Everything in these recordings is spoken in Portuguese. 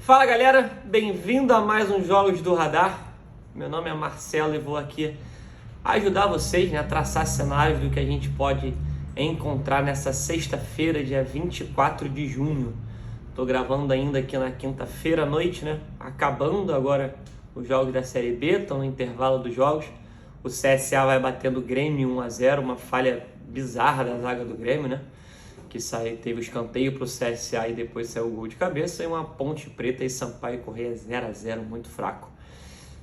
Fala galera, bem-vindo a mais um Jogos do Radar. Meu nome é Marcelo e vou aqui ajudar vocês, a traçar cenários do que a gente pode encontrar nessa sexta-feira, dia 24 de junho. Estou gravando ainda aqui na quinta-feira à noite, acabando agora os jogos da Série B, estão no intervalo dos jogos. O CSA vai batendo o Grêmio 1-0, uma falha bizarra da zaga do Grêmio, que teve o escanteio para o CSA e depois saiu o gol de cabeça, e uma Ponte Preta e Sampaio Corrêa 0-0, muito fraco.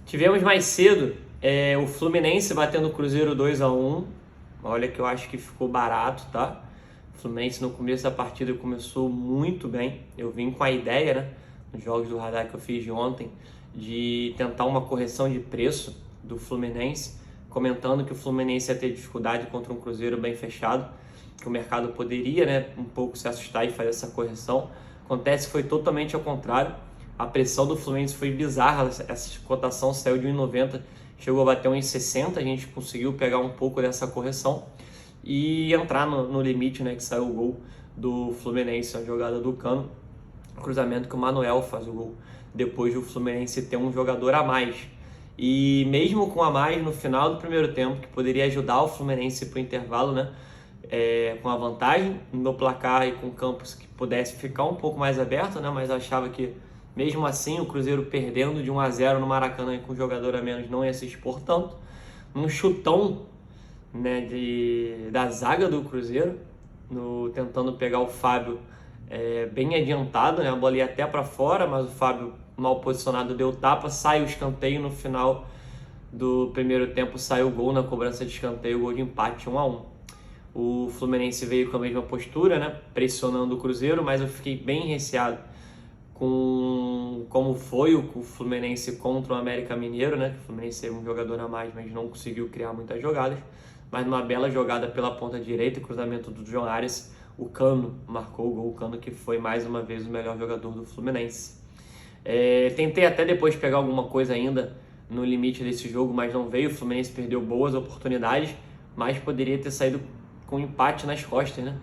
Tivemos mais cedo o Fluminense batendo o Cruzeiro 2-1, olha que eu acho que ficou barato, tá? O Fluminense no começo da partida começou muito bem, eu vim com a ideia, nos jogos do radar que eu fiz de ontem, de tentar uma correção de preço do Fluminense, comentando que o Fluminense ia ter dificuldade contra um Cruzeiro bem fechado, que o mercado poderia um pouco se assustar e fazer essa correção. Acontece que foi totalmente ao contrário. A pressão do Fluminense foi bizarra, essa cotação saiu de 1,90, chegou a bater 1,60, a gente conseguiu pegar um pouco dessa correção e entrar no limite, que saiu o gol do Fluminense, a jogada do Cano, cruzamento que o Manuel faz o gol, depois do Fluminense ter um jogador a mais. E mesmo com a mais no final do primeiro tempo, que poderia ajudar o Fluminense para o intervalo, com a vantagem no placar e com campos que pudesse ficar um pouco mais aberto, mas eu achava que mesmo assim o Cruzeiro perdendo de 1-0 no Maracanã e com jogador a menos não ia se expor tanto. Um chutão da zaga do Cruzeiro, tentando pegar o Fábio bem adiantado, a bola ia até para fora, mas o Fábio mal posicionado deu tapa, sai o escanteio no final do primeiro tempo, sai o gol na cobrança de escanteio, o gol de empate 1-1. O Fluminense veio com a mesma postura, pressionando o Cruzeiro, mas eu fiquei bem receado com como foi o Fluminense contra o América Mineiro, O Fluminense teve um jogador a mais, mas não conseguiu criar muitas jogadas. Mas numa bela jogada pela ponta direita, cruzamento do João Ares, o Cano marcou o gol, o Cano que foi mais uma vez o melhor jogador do Fluminense. Tentei até depois pegar alguma coisa ainda no limite desse jogo, mas não veio. O Fluminense perdeu boas oportunidades, mas poderia ter saído com empate nas costas,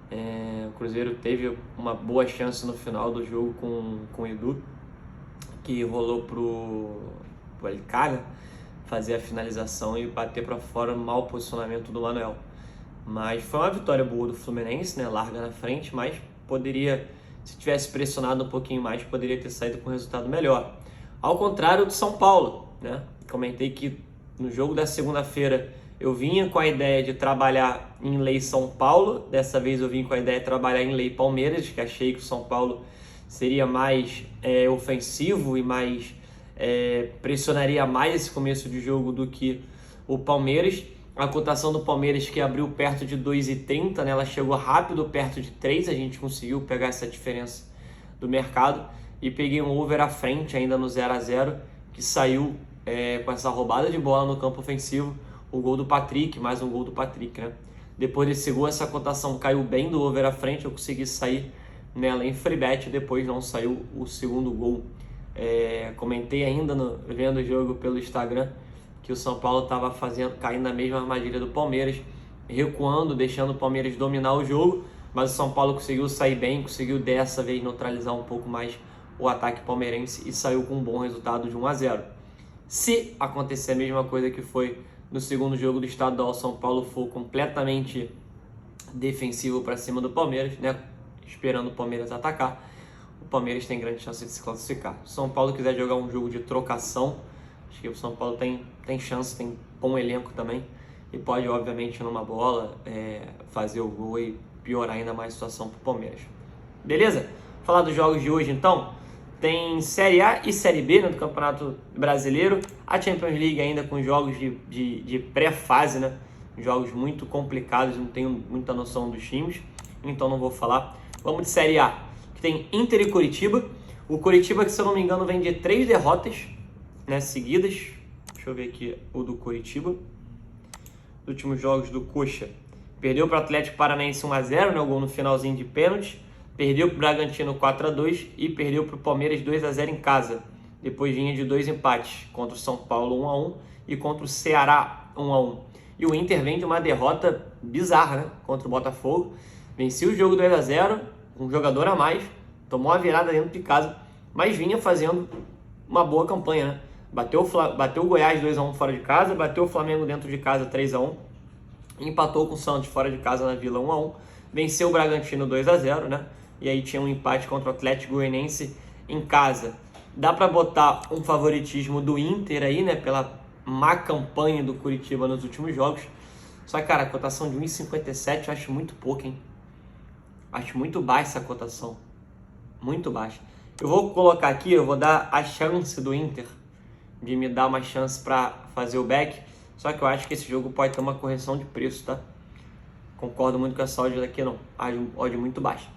O Cruzeiro teve uma boa chance no final do jogo com o Edu, que rolou pro LK, fazer a finalização e bater para fora no mau posicionamento do Manuel. Mas foi uma vitória boa do Fluminense, larga na frente, mas poderia, se tivesse pressionado um pouquinho mais, poderia ter saído com um resultado melhor. Ao contrário do São Paulo, Comentei que no jogo da segunda-feira eu vinha com a ideia de trabalhar em lei São Paulo, dessa vez eu vim com a ideia de trabalhar em lei Palmeiras, que achei que o São Paulo seria mais ofensivo e mais pressionaria mais esse começo de jogo do que o Palmeiras. A cotação do Palmeiras, que abriu perto de 2,30, ela chegou rápido perto de 3, a gente conseguiu pegar essa diferença do mercado e peguei um over à frente ainda no 0-0, que saiu com essa roubada de bola no campo ofensivo, o gol do Patrick, mais um gol do Patrick, Depois desse gol, essa cotação caiu bem do over à frente, eu consegui sair nela em free bet, depois não saiu o segundo gol. Comentei ainda vendo o jogo pelo Instagram que o São Paulo estava caindo na mesma armadilha do Palmeiras, recuando, deixando o Palmeiras dominar o jogo, mas o São Paulo conseguiu sair bem, conseguiu dessa vez neutralizar um pouco mais o ataque palmeirense e saiu com um bom resultado de 1-0. Se acontecer a mesma coisa que foi no segundo jogo do estadual, São Paulo for completamente defensivo para cima do Palmeiras, esperando o Palmeiras atacar, o Palmeiras tem grande chance de se classificar. Se o São Paulo quiser jogar um jogo de trocação, acho que o São Paulo tem chance, tem bom elenco também, e pode, obviamente, numa bola, fazer o gol e piorar ainda mais a situação para o Palmeiras. Beleza? Falar dos jogos de hoje, então. Tem Série A e Série B do Campeonato Brasileiro, a Champions League ainda com jogos de pré-fase, jogos muito complicados, não tenho muita noção dos times, então não vou falar. Vamos de Série A, que tem Inter e Coritiba. O Coritiba, que se eu não me engano, vem de 3 derrotas seguidas. Deixa eu ver aqui o do Coritiba. Os últimos jogos do Coxa. Perdeu para o Atlético Paranaense 1-0, o gol no finalzinho de pênalti. Perdeu para o Bragantino 4-2 e perdeu para o Palmeiras 2-0 em casa. Depois vinha de 2 empates, contra o São Paulo 1-1 e contra o Ceará 1-1. E o Inter vem de uma derrota bizarra, contra o Botafogo. Venceu o jogo 2-0, um jogador a mais, tomou a virada dentro de casa, mas vinha fazendo uma boa campanha, né? Bateu o Goiás 2-1 fora de casa, bateu o Flamengo dentro de casa 3-1, empatou com o Santos fora de casa na Vila 1-1, venceu o Bragantino 2-0, né? E aí tinha um empate contra o Atlético Goianiense em casa. Dá para botar um favoritismo do Inter aí, né? Pela má campanha do Curitiba nos últimos jogos. Só que, cara, a cotação de 1,57 eu acho muito pouco, hein? Acho muito baixa essa cotação. Muito baixa. Eu vou colocar aqui, eu vou dar a chance do Inter de me dar uma chance para fazer o back. Só que eu acho que esse jogo pode ter uma correção de preço, tá? Concordo muito com essa odd daqui, não. Odd muito baixa.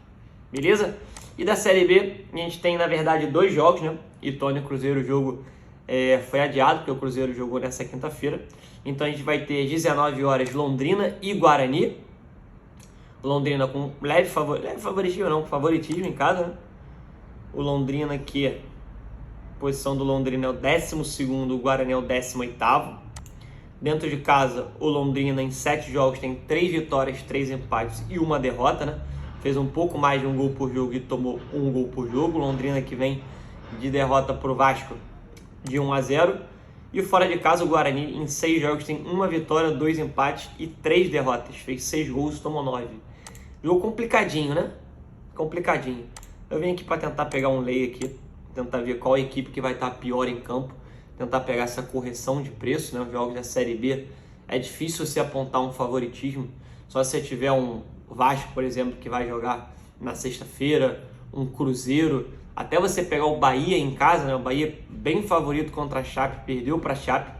Beleza? E da Série B, a gente tem, na verdade, 2 jogos, né? Ituano e Cruzeiro, o jogo foi adiado, porque o Cruzeiro jogou nessa quinta-feira. Então a gente vai ter às 19 horas Londrina e Guarani. Londrina com leve favoritismo, não, favoritismo em casa, né? O Londrina aqui, a posição do Londrina é o 12º, o Guarani é o 18º. Dentro de casa, o Londrina em 7 jogos tem 3 vitórias, 3 empates e 1 derrota, né? Fez um pouco mais de 1 gol por jogo e tomou 1 gol por jogo. Londrina que vem de derrota para o Vasco de 1-0. E fora de casa, o Guarani em 6 jogos tem 1 vitória, 2 empates e 3 derrotas. Fez 6 gols e tomou 9. Jogo complicadinho, né? Complicadinho. Eu vim aqui para tentar pegar um lay aqui, tentar ver qual equipe que vai estar pior em campo, tentar pegar essa correção de preço, né? Os jogos da Série B é difícil você apontar um favoritismo, só se você tiver um Vasco, por exemplo, que vai jogar na sexta-feira, um Cruzeiro, até você pegar o Bahia em casa, né? O Bahia bem favorito contra a Chape, perdeu para a Chape,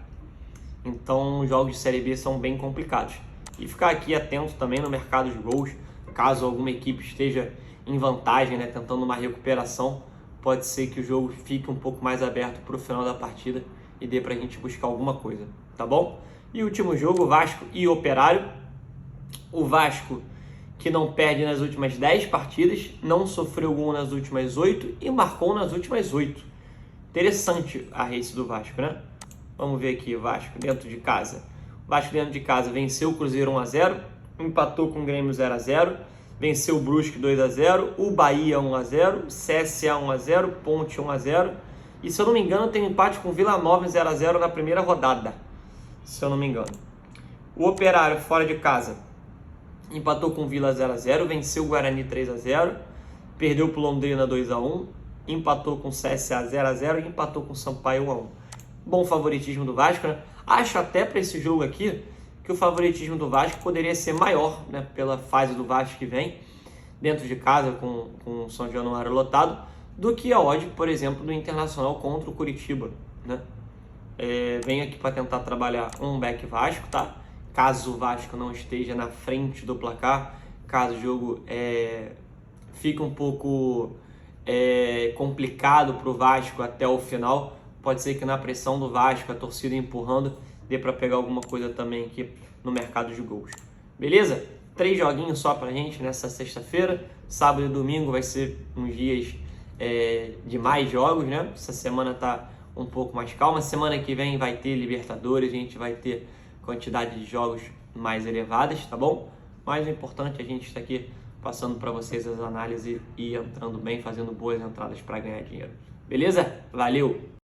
então os jogos de Série B são bem complicados. E ficar aqui atento também no mercado de gols, caso alguma equipe esteja em vantagem, né, tentando uma recuperação, pode ser que o jogo fique um pouco mais aberto para o final da partida e dê para a gente buscar alguma coisa, tá bom? E o último jogo, Vasco e Operário. O Vasco, que não perde nas últimas 10 partidas, não sofreu gol nas últimas 8 e marcou nas últimas 8. Interessante a race do Vasco, né? Vamos ver aqui, Vasco dentro de casa. O Vasco dentro de casa venceu o Cruzeiro 1-0, empatou com o Grêmio 0-0, venceu o Brusque 2-0, o Bahia 1-0, CSA 1-0, Ponte 1-0. E se eu não me engano tem um empate com o Vila Nova 0-0 na primeira rodada. Se eu não me engano. O Operário fora de casa empatou com o Vila 0-0, venceu o Guarani 3-0, perdeu para o Londrina 2-1, empatou com o CSA 0-0 e empatou com o Sampaio 1-1. Bom favoritismo do Vasco, né? Acho até para esse jogo aqui que o favoritismo do Vasco poderia ser maior, né, pela fase do Vasco que vem, dentro de casa com o São Januário lotado, do que a odd, por exemplo, do Internacional contra o Curitiba, né? Venho aqui para tentar trabalhar um back Vasco, tá? Caso o Vasco não esteja na frente do placar, caso o jogo fique um pouco complicado para o Vasco até o final, pode ser que na pressão do Vasco, a torcida empurrando, dê para pegar alguma coisa também aqui no mercado de gols. Beleza? 3 joguinhos só pra gente nessa sexta-feira. Sábado e domingo vai ser uns dias de mais jogos, né? Essa semana tá um pouco mais calma. Semana que vem vai ter Libertadores, a gente vai ter quantidade de jogos mais elevadas, tá bom? Mas o importante é a gente estar aqui passando para vocês as análises e entrando bem, fazendo boas entradas para ganhar dinheiro. Beleza? Valeu!